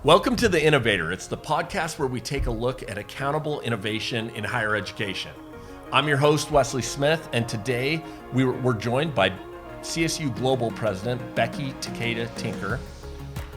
Welcome to The Innovator. It's the podcast where we take a look at accountable innovation in higher education. I'm your host, Wesley Smith, and today we're joined by CSU Global President Becky Takeda-Tinker.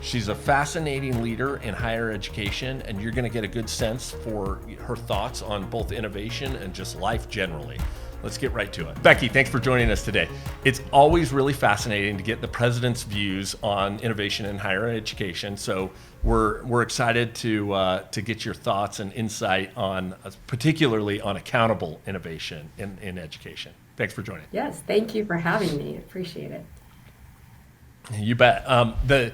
She's a fascinating leader in higher education, and you're going to get a good sense for her thoughts on both innovation and just life generally. Let's get right to it. Becky, thanks for joining us today. It's always really fascinating to get the president's views on innovation in higher education. So we're excited to get your thoughts and insight on, particularly on accountable innovation in education. Thanks for joining. Yes, thank you for having me. I appreciate it. You bet. We're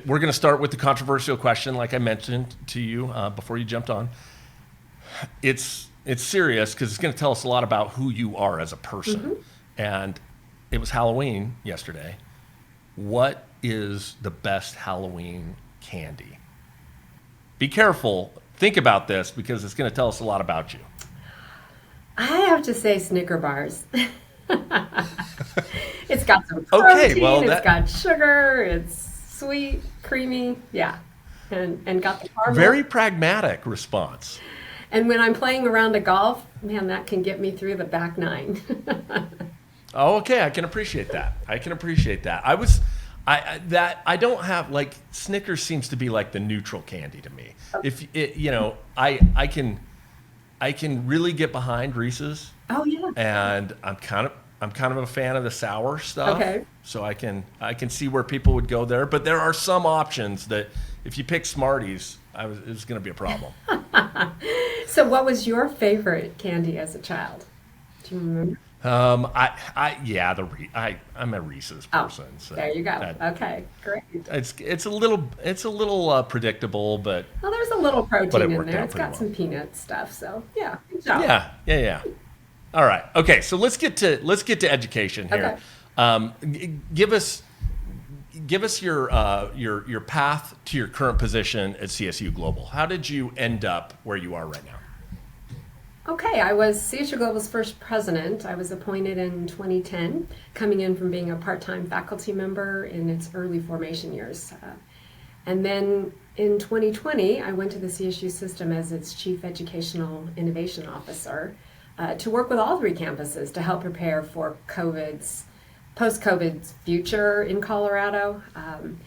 going to start with the controversial question, like I mentioned to you before you jumped on. It's serious because it's going to tell us a lot about who you are as a person. Mm-hmm. And it was Halloween yesterday. What is the best Halloween candy? Be careful. Think about this because it's going to tell us a lot about you. I have to say Snicker bars. It's got some protein, it's got sugar, it's sweet, creamy, yeah. And got the caramel. Very pragmatic response. And when I'm playing around a golf, man, that can get me through the back nine. Oh, okay. I can appreciate that. I don't have, like, Snickers seems to be like the neutral candy to me. If it, I can really get behind Reese's. Oh yeah. And I'm kind of a fan of the sour stuff. Okay. So I can see where people would go there, but there are some options that if you pick Smarties, it was going to be a problem. So what was your favorite candy as a child? Do you remember? I'm a Reese's person. Oh, so there you go. Okay, great. It's a little predictable, but there's a little protein in there. It's got well. some peanut stuff, so yeah. Good job. Yeah. All right. Okay, so let's get to education here. Okay. Give us your path to your current position at CSU Global. How did you end up where you are right now? Okay, I was CSU Global's first president. I was appointed in 2010, coming in from being a part-time faculty member in its early formation years. And then in 2020, I went to the CSU system as its Chief Educational Innovation Officer to work with all three campuses to help prepare for post-COVID's future in Colorado. And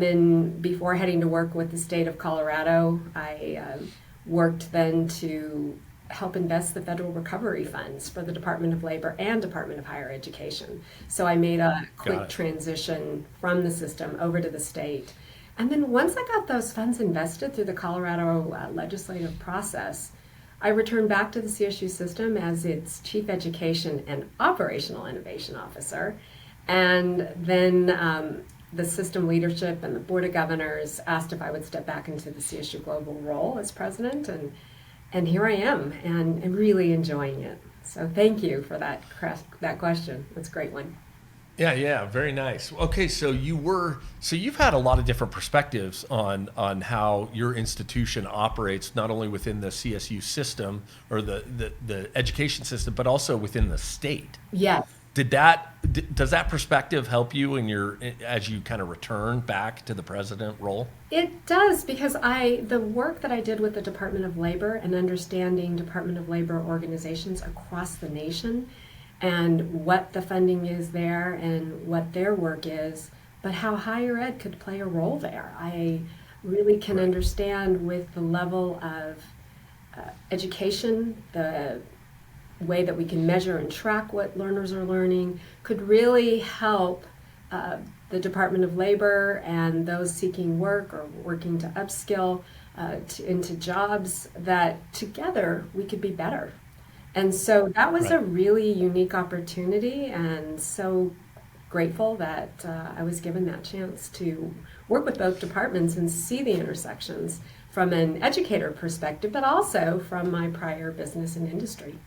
then before heading to work with the state of Colorado, I worked then to help invest the federal recovery funds for the Department of Labor and Department of Higher Education. So I made a quick transition from the system over to the state. And then once I got those funds invested through the Colorado legislative process, I returned back to the CSU system as its Chief Education and Operational Innovation Officer. And then the system leadership and the Board of Governors asked if I would step back into the CSU Global role as president. And here I am, and I'm really enjoying it. So thank you for that question. That's a great one. Yeah, very nice. Okay, so you've had a lot of different perspectives on how your institution operates, not only within the CSU system or the education system, but also within the state. Yes. Does that perspective help you as you kind of return back to the president role? It does, because the work that I did with the Department of Labor and understanding Department of Labor organizations across the nation and what the funding is there and what their work is, but how higher ed could play a role there. I really can understand with the level of education, the way that we can measure and track what learners are learning could really help the Department of Labor and those seeking work or working to upskill into jobs that together we could be better. And so that was a really unique opportunity, and so grateful that I was given that chance to work with both departments and see the intersections from an educator perspective, but also from my prior business and industry.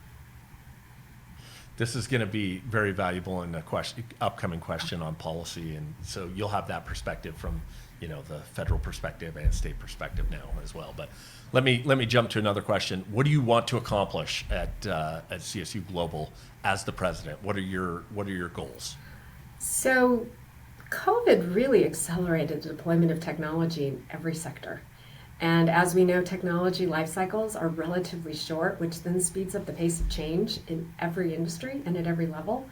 This is going to be very valuable in the upcoming question on policy, and so you'll have that perspective from the federal perspective and state perspective now as well. But let me jump to another question. What do you want to accomplish at CSU Global as the president? What are your goals? So COVID really accelerated the deployment of technology in every sector. And as we know, technology life cycles are relatively short, which then speeds up the pace of change in every industry and at every level.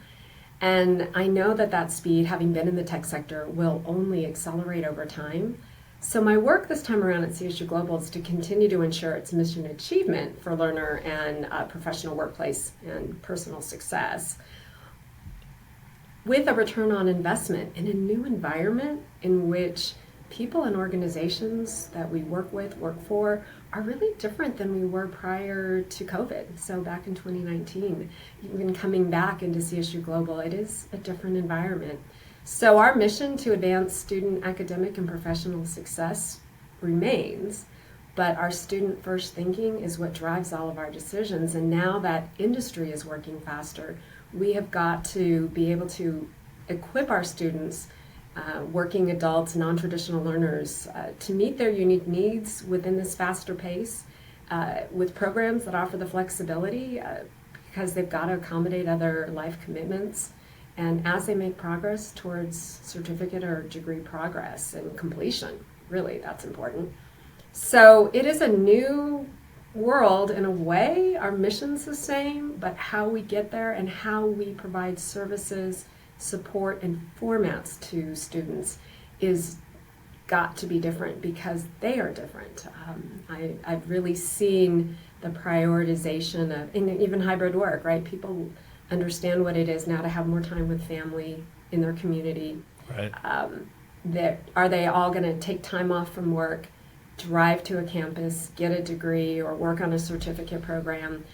And I know that that speed, having been in the tech sector, will only accelerate over time. So my work this time around at CSU Global is to continue to ensure its mission achievement for learner and professional workplace and personal success, with a return on investment in a new environment in which people and organizations that we work for, are really different than we were prior to COVID. So back in 2019, even coming back into CSU Global, it is a different environment. So our mission to advance student academic and professional success remains, but our student-first thinking is what drives all of our decisions. And now that industry is working faster, we have got to be able to equip our students, working adults, non-traditional learners, to meet their unique needs within this faster pace, with programs that offer the flexibility, because they've got to accommodate other life commitments, and as they make progress towards certificate or degree progress and completion. Really, that's important. So it is a new world in a way. Our mission's the same, but how we get there and how we provide services, support, and formats to students is got to be different, because they are different. I've really seen the prioritization of, and even hybrid work, right? People understand what it is now to have more time with family in their community. Right. Are they all going to take time off from work, drive to a campus, get a degree, or work on a certificate program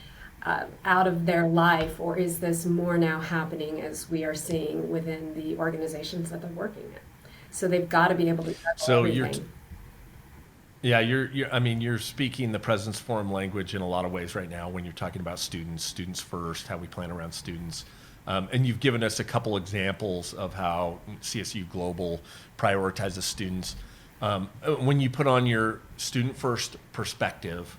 out of their life, or is this more now happening as we are seeing within the organizations that they're working in? So they've got to be able to juggle everything. You're speaking the President's Forum language in a lot of ways right now when you're talking about students first, how we plan around students. And you've given us a couple examples of how CSU Global prioritizes students. When you put on your student first perspective,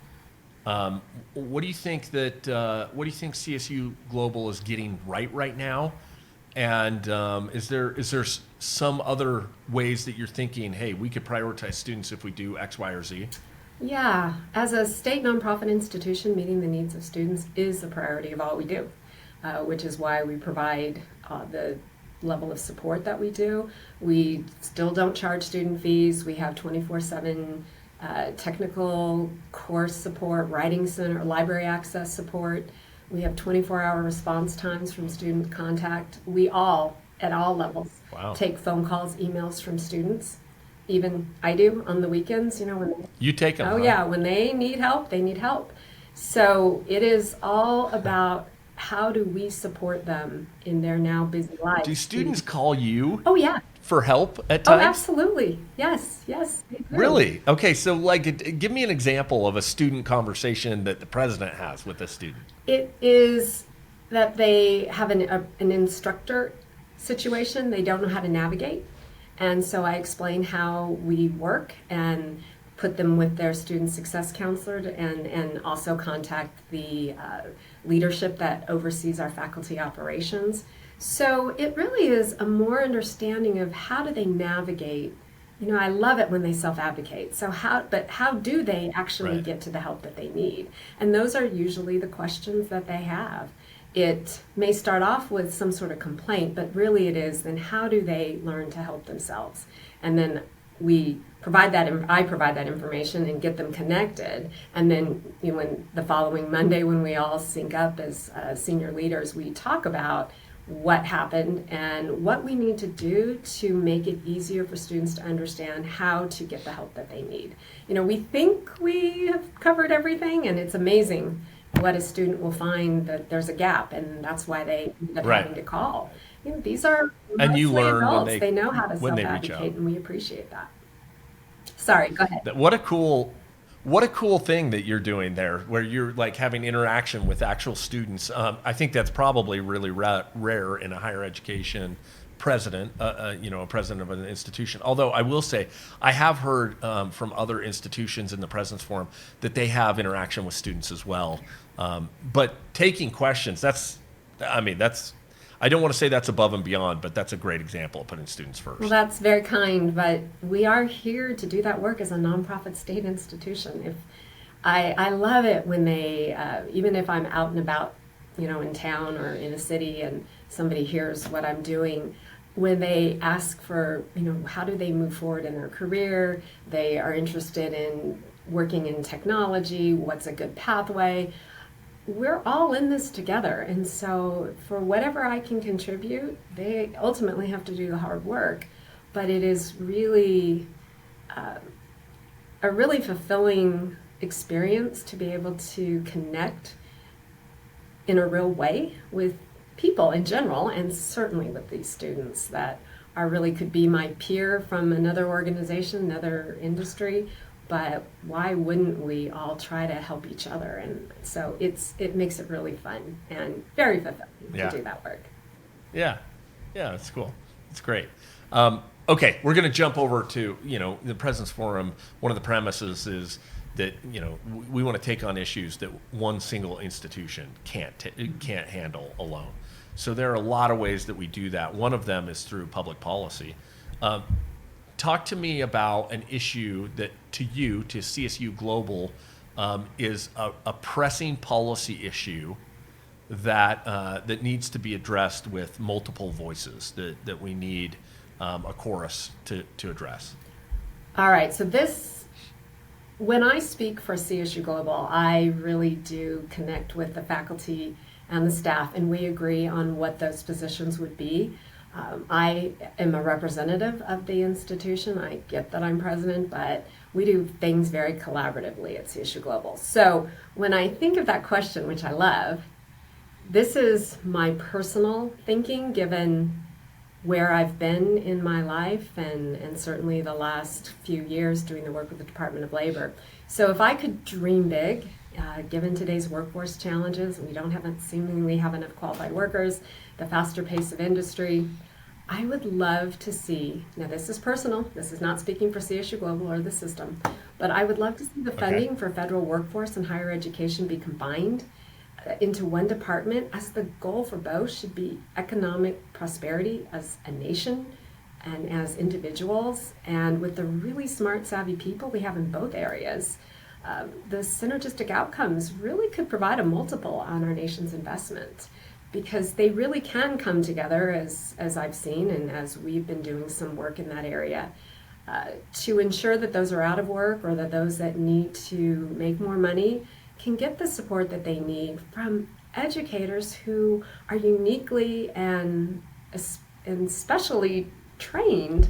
what do you think CSU Global is getting right now? And is there some other ways that you're thinking, hey, we could prioritize students if we do X, Y, or Z? Yeah, as a state nonprofit institution, meeting the needs of students is the priority of all we do, which is why we provide the level of support that we do. We still don't charge student fees. We have 24/7 technical course support, writing center, library access support. We have 24-hour response times from student contact. We all, at all levels, take phone calls, emails from students. Even I do on the weekends, when you take them. Oh, huh? Yeah, when they need help, they need help. So it is all about how do we support them in their now busy lives. Do students call you? Oh, yeah. For help at times? Oh, absolutely. Yes. Really? Okay, so give me an example of a student conversation that the president has with a student. It is that they have an instructor situation they don't know how to navigate. And so I explain how we work and put them with their student success counselor and also contact the leadership that oversees our faculty operations. So it really is a more understanding of how do they navigate. I love it when they self-advocate. So how do they actually get to the help that they need? And those are usually the questions that they have. It may start off with some sort of complaint, but really it is then how do they learn to help themselves? And then I provide that information and get them connected. And then when the following Monday, when we all sync up as senior leaders, we talk about what happened and what we need to do to make it easier for students to understand how to get the help that they need. We think we have covered everything, and it's amazing what a student will find that there's a gap, and that's why they end up having to call. These are mostly adults. They know how to self-advocate, and we appreciate that. Sorry, go ahead. What a cool thing that you're doing there, where you're having interaction with actual students. I think that's probably really rare in a higher education president, a president of an institution. Although I will say, I have heard from other institutions in the President's Forum that they have interaction with students as well. But taking questions, I don't want to say that's above and beyond, but that's a great example of putting students first. Well, that's very kind, but we are here to do that work as a nonprofit state institution. If I love it when they, even if I'm out and about, in town or in a city and somebody hears what I'm doing, when they ask for, how do they move forward in their career, they are interested in working in technology, what's a good pathway. We're all in this together, and so for whatever I can contribute, they ultimately have to do the hard work, but it is really a really fulfilling experience to be able to connect in a real way with people in general, and certainly with these students that are really could be my peer from another organization, another industry, but why wouldn't we all try to help each other? And so it makes it really fun and very fulfilling to do that work. Yeah, it's cool. It's great. Okay, we're going to jump over to, the President's Forum. One of the premises is that, we want to take on issues that one single institution can't handle alone. So there are a lot of ways that we do that. One of them is through public policy. Talk to me about an issue that to CSU Global, is a pressing policy issue that needs to be addressed with multiple voices, that we need a chorus to address. All right, so when I speak for CSU Global, I really do connect with the faculty and the staff, and we agree on what those positions would be. I am a representative of the institution. I get that I'm president, but we do things very collaboratively at CSU Global. So when I think of that question, which I love, this is my personal thinking given where I've been in my life and certainly the last few years doing the work with the Department of Labor. So if I could dream big, given today's workforce challenges, we seemingly have enough qualified workers, the faster pace of industry, I would love to see, now this is personal, this is not speaking for CSU Global or the system, but I would love to see the funding for federal workforce and higher education be combined into one department, as the goal for both should be economic prosperity as a nation and as individuals, and with the really smart, savvy people we have in both areas, the synergistic outcomes really could provide a multiple on our nation's investment, because they really can come together, as I've seen and as we've been doing some work in that area, to ensure that those are out of work or that those that need to make more money can get the support that they need from educators who are uniquely and especially trained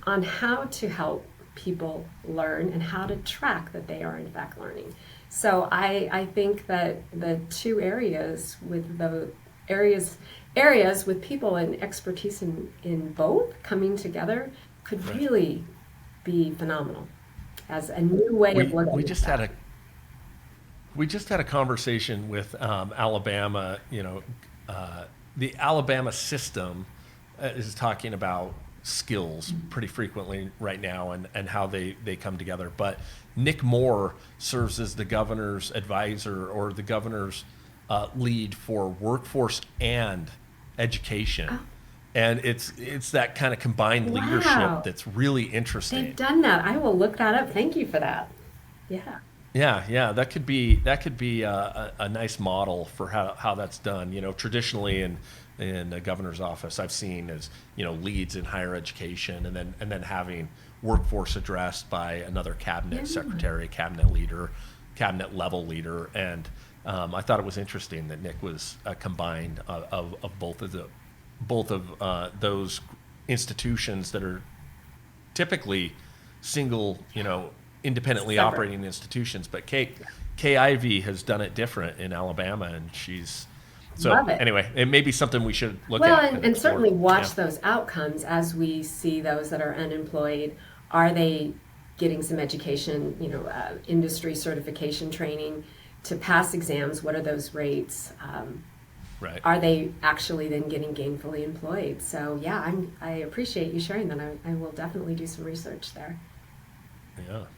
on how to help people learn and how to track that they are in fact learning. So I think that the two areas with the areas with people and expertise in both coming together could really be phenomenal as a new way of looking we at just that. had a We just had a conversation with Alabama. The Alabama system is talking about skills pretty frequently right now and how they come together. But Nick Moore serves as the governor's advisor or the governor's lead for workforce and education. Oh. And it's that kind of combined leadership that's really interesting. They've done that. I will look that up. Thank you for that. Yeah. Yeah, that could be a nice model for how that's done. Traditionally in the governor's office, I've seen as leads in higher education, and then having workforce addressed by another cabinet secretary, cabinet leader, cabinet level leader, and I thought it was interesting that Nick was combined of both of those institutions that are typically single, independently separate operating institutions, but Kay Ivey has done it different in Alabama, and she's anyway, it may be something we should look at. And certainly watch those outcomes as we see those that are unemployed. Are they getting some education, industry certification training to pass exams? What are those rates? Right. Are they actually then getting gainfully employed? So I appreciate you sharing that. I will definitely do some research there.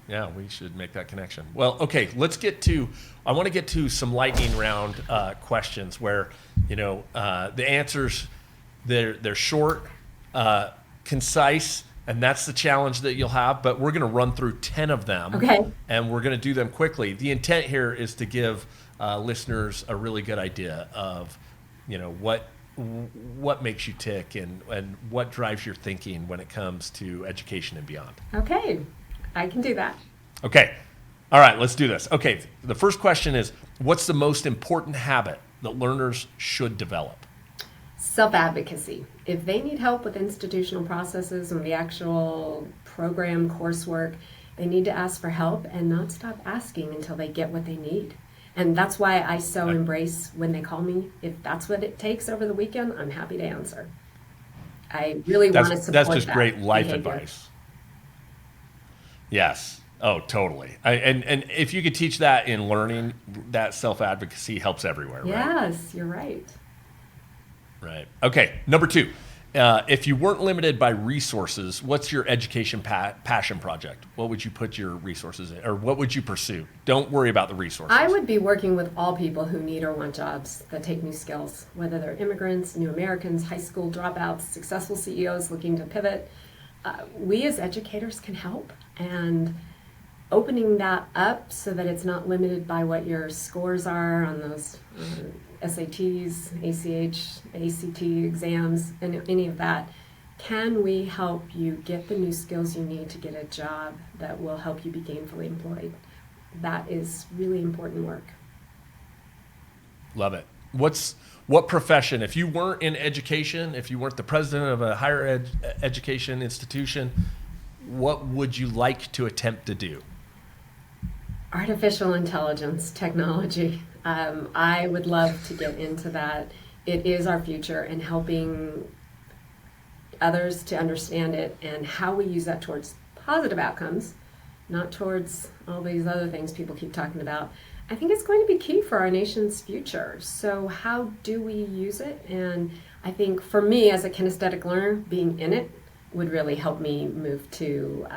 Yeah, we should make that connection. Well, okay, I want to get to some lightning round questions where, the answers They're short, concise, and that's the challenge that you'll have. But we're going to run through 10 of them, Okay. and we're going to do them quickly. The intent here is to give listeners a really good idea of, what makes you tick and what drives your thinking when it comes to education and beyond. Okay, I can do that. Okay. All right, let's do this. Okay, the first question is, what's the most important habit that learners should develop? Self-advocacy. If they need help with institutional processes and the actual program coursework, they need to ask for help and not stop asking until they get what they need. And that's why I so embrace when they call me. If that's what it takes over the weekend, I'm happy to answer. I really want to support that. That's just great life behavior. advice. Yes. Oh, totally. And if you could teach that in learning, that self-advocacy helps everywhere, right? Yes, you're right. Right. Okay. Number 2, if you weren't limited by resources, what's your education passion project? What would you put your resources in, or what would you pursue? Don't worry about the resources. I would be working with all people who need or want jobs that take new skills, whether they're immigrants, new Americans, high school dropouts, successful CEOs looking to pivot. We as educators can help, and opening that up so that it's not limited by what your scores are on those SATs, ACH, ACT exams, and any of that. Can we help you get the new skills you need to get a job that will help you be gainfully employed? That is really important work. Love it. What profession, if you weren't in education, if you weren't the president of a higher education institution, what would you like to attempt to do? Artificial intelligence technology. I would love to get into that. It is our future, and helping others to understand it and how we use that towards positive outcomes, not towards all these other things people keep talking about. I think it's going to be key for our nation's future. So how do we use it? And I think for me as a kinesthetic learner, being in it would really help me move to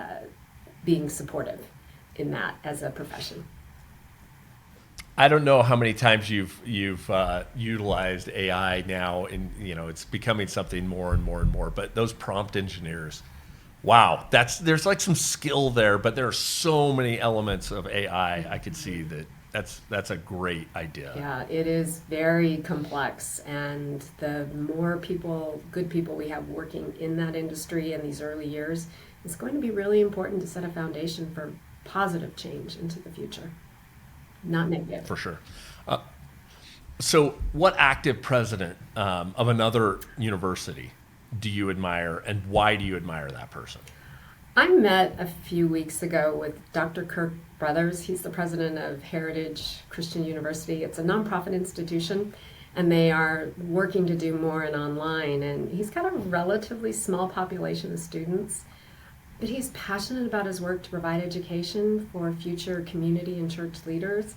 being supportive in that as a profession. I don't know how many times you've utilized AI now, and it's becoming something more and more and more. But those prompt engineers, wow, there's like some skill there, but there are so many elements of AI. I could see that's a great idea. Yeah, it is very complex, and the more good people we have working in that industry in these early years, it's going to be really important to set a foundation for positive change into the future. Not negative. For sure. So what active president of another university do you admire, and why do you admire that person? I met a few weeks ago with Dr. Kirk Brothers. He's the president of Heritage Christian University. It's a nonprofit institution, and they are working to do more in online. And he's got a relatively small population of students, but he's passionate about his work to provide education for future community and church leaders.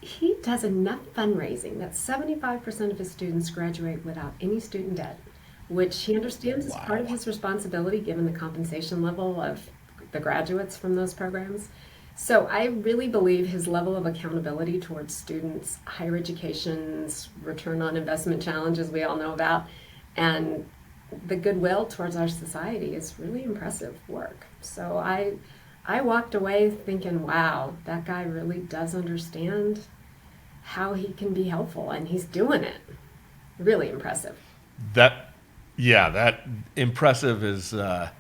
He does enough fundraising that 75% of his students graduate without any student debt, which he understands is part of his responsibility given the compensation level of the graduates from those programs. So I really believe his level of accountability towards students' higher education's return on investment challenges we all know about, and the goodwill towards our society is really impressive work. So I walked away thinking, wow, that guy really does understand how he can be helpful, and he's doing it. Really impressive. That impressive is a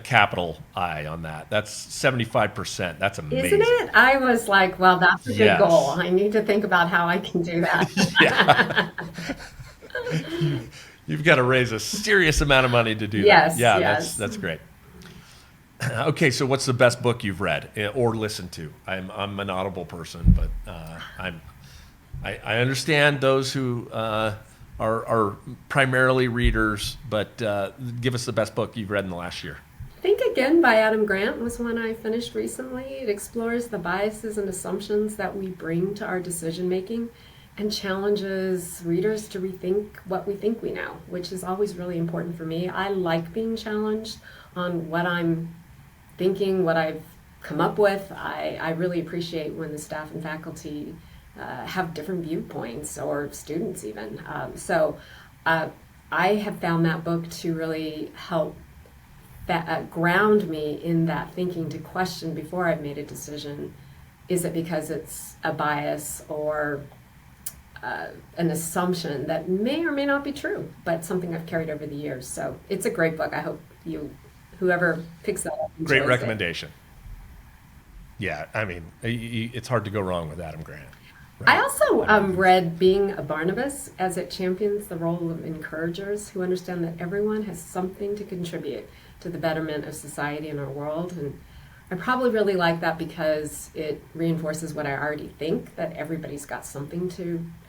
capital I on that. That's 75%. That's amazing. Isn't it? I was like, well, that's a good goal. I need to think about how I can do that. Yeah. You've got to raise a serious amount of money to do that. Yeah, yes. That's great. Okay, so what's the best book you've read or listened to? I'm an Audible person, but I understand those who are primarily readers, but give us the best book you've read in the last year. Think Again by Adam Grant was one I finished recently. It explores the biases and assumptions that we bring to our decision making and challenges readers to rethink what we think we know, which is always really important for me. I like being challenged on what I'm thinking, what I've come up with. I really appreciate when the staff and faculty have different viewpoints, or students even. So I have found that book to really help ground me in that thinking, to question before I've made a decision. Is it because it's a bias or an assumption that may or may not be true, but something I've carried over the years? So it's a great book. I hope whoever picks that up, Great enjoys recommendation. Yeah, I mean, it's hard to go wrong with Adam Grant. I Right? also I mean, read Being a Barnabas, as it champions the role of encouragers who understand that everyone has something to contribute to the betterment of society and our world. And I probably really like that because it reinforces what I already think, that everybody's got something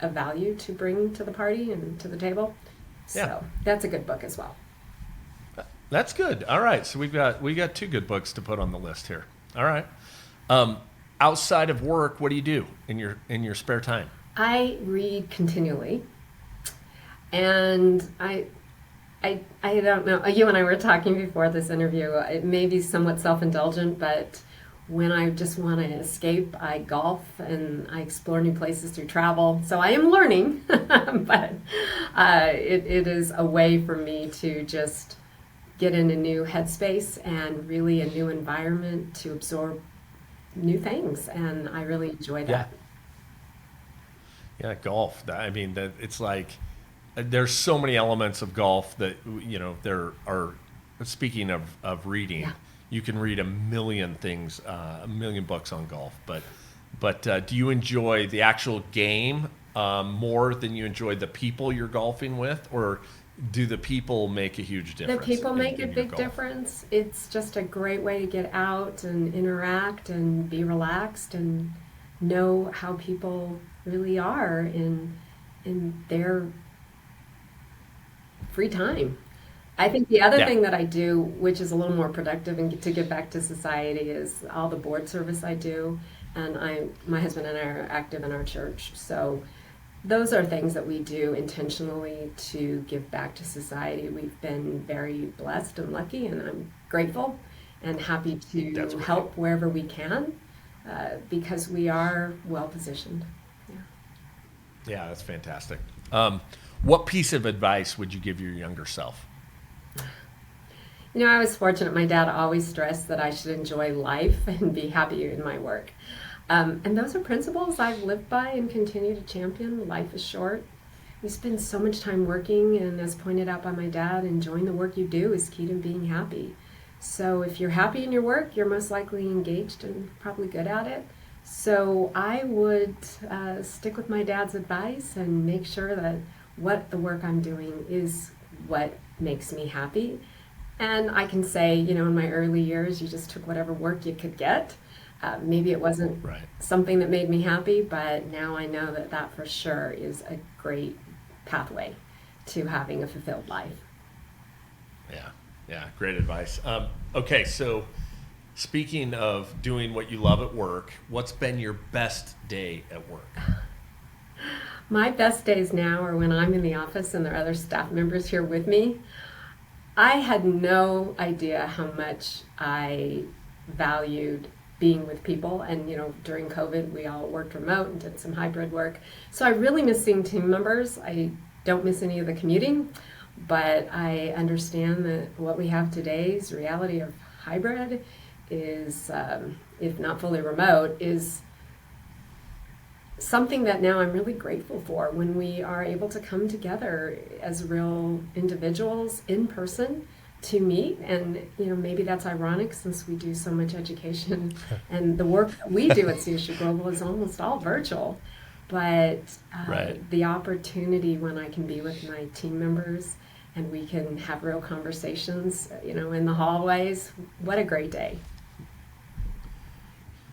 of value to bring to the party and to the table. yeah, So that's a good book as well. that's good. All right, so we got two good books to put on the list here. All right. Um, Outside of work, what do you do in your spare time? I read continually, and I don't know. You and I were talking before this interview. It may be somewhat self-indulgent, but when I just want to escape, I golf and I explore new places through travel. So I am learning, but it is a way for me to just get in a new headspace and really a new environment to absorb new things. And I really enjoy that. Yeah, golf. I mean, that it's like there's so many elements of golf that there are. Speaking of reading, Yeah. you can read a million things, a million books on golf. But do you enjoy the actual game more than you enjoy the people you're golfing with, or do the people make a huge The difference? people make a in your big golf? difference. It's just a great way to get out and interact and be relaxed and know how people really are in their free time. I think the other Yeah. thing that I do, which is a little more productive and to give back to society, is all the board service I do. And my husband and I are active in our church. So those are things that we do intentionally to give back to society. We've been very blessed and lucky, and I'm grateful and happy That's to great. help wherever we can, because we are well positioned. Yeah. Yeah, that's fantastic. What piece of advice would you give your younger self? I was fortunate. My dad always stressed that I should enjoy life and be happy in my work. And those are principles I've lived by and continue to champion. Life is short. We spend so much time working, and as pointed out by my dad, enjoying the work you do is key to being happy. So if you're happy in your work, you're most likely engaged and probably good at it. So I would stick with my dad's advice and make sure that what the work I'm doing is what makes me happy. And I can say, in my early years, you just took whatever work you could get. Maybe it wasn't Right. something that made me happy, but now I know that that for sure is a great pathway to having a fulfilled life. Yeah, great advice. Okay, so speaking of doing what you love at work, what's been your best day at work? My best days now are when I'm in the office and there are other staff members here with me. I had no idea how much I valued being with people. And, during COVID, we all worked remote and did some hybrid work. So I really miss seeing team members. I don't miss any of the commuting, but I understand that what we have today's reality of hybrid is, if not fully remote, is something that now I'm really grateful for, when we are able to come together as real individuals in person to meet. And maybe that's ironic since we do so much education and the work that we do at CSU Global is almost all virtual. But Right. the opportunity when I can be with my team members and we can have real conversations, in the hallways, what a great day.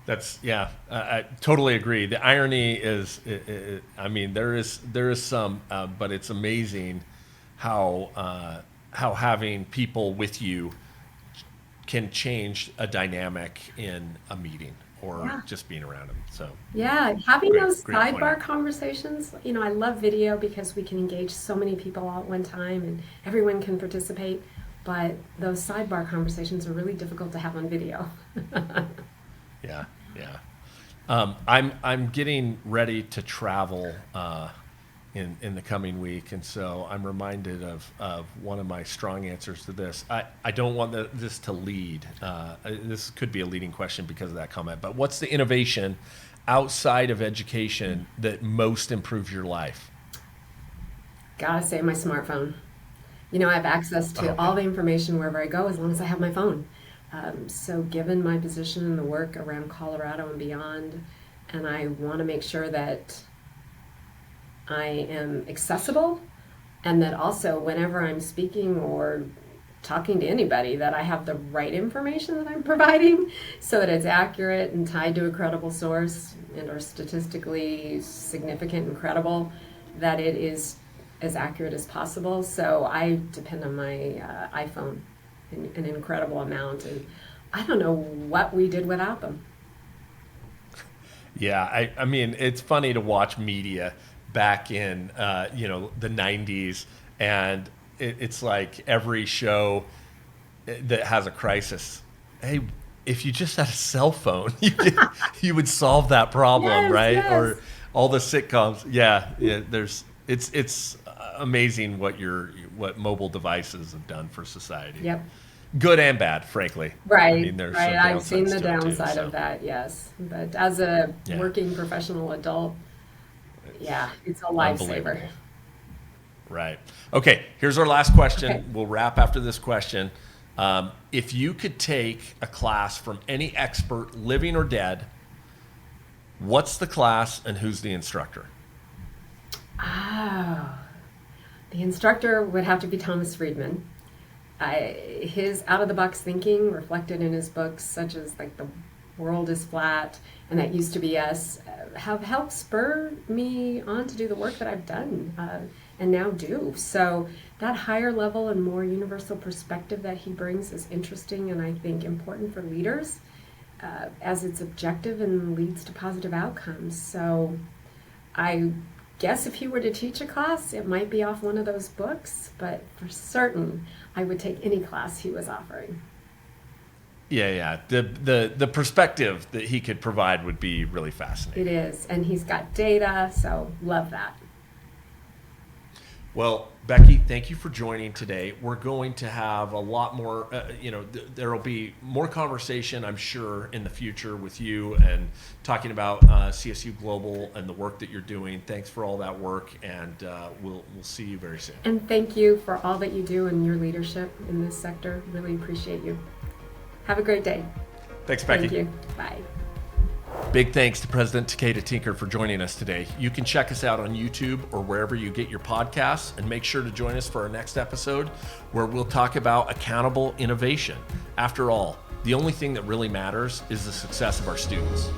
I totally agree. The irony is, I mean, there is some, but it's amazing how having people with you can change a dynamic in a meeting or Yeah. just being around them. So Yeah, having those great point. sidebar conversations, I love video because we can engage so many people all at one time and everyone can participate, but those sidebar conversations are really difficult to have on video. Yeah. I'm getting ready to travel in the coming week. And so I'm reminded of one of my strong answers to this. I don't want this to lead. This could be a leading question because of that comment, but what's the innovation outside of education that most improves your life? Gotta say, my smartphone. I have access to all the information wherever I go as long as I have my phone. So given my position in the work around Colorado and beyond, and I want to make sure that I am accessible, and that also whenever I'm speaking or talking to anybody, that I have the right information that I'm providing so that it's accurate and tied to a credible source and or statistically significant and credible, that it is as accurate as possible. So I depend on my iPhone in an incredible amount, and I don't know what we did without them. Yeah, I mean, it's funny to watch media back in the 90s, and it's like every show that has a crisis, hey, if you just had a cell phone, you would solve that problem. Yes, right? yes. Or all the sitcoms. Yeah, it's amazing what mobile devices have done for society. Yep. Good and bad, frankly. Right, I mean, there's some I've seen downsides the to it, too, downside so. of that, yes. But as a Yeah. working professional adult, it's a lifesaver. Unbelievable. Right. Okay, here's our last question. Okay. We'll wrap after this question. If you could take a class from any expert, living or dead, what's the class and who's the instructor? Oh, the instructor would have to be Thomas Friedman. His out-of-the-box thinking reflected in his books, such as like The World is Flat and That Used to Be Us, have helped spur me on to do the work that I've done and now do. So that higher level and more universal perspective that he brings is interesting and I think important for leaders as it's objective and leads to positive outcomes. So I guess if he were to teach a class, it might be off one of those books, but for certain, I would take any class he was offering. Yeah. The perspective that he could provide would be really fascinating. It is, and he's got data, so love that. Well, Becky, thank you for joining today. We're going to have a lot more, there will be more conversation, I'm sure, in the future with you and talking about CSU Global and the work that you're doing. Thanks for all that work, and we'll see you very soon. And thank you for all that you do and your leadership in this sector. Really appreciate you. Have a great day. Thanks, Becky. Thank you. Bye. Big thanks to President Takeda-Tinker for joining us today. You can check us out on YouTube or wherever you get your podcasts, and make sure to join us for our next episode where we'll talk about accountable innovation. After all, the only thing that really matters is the success of our students.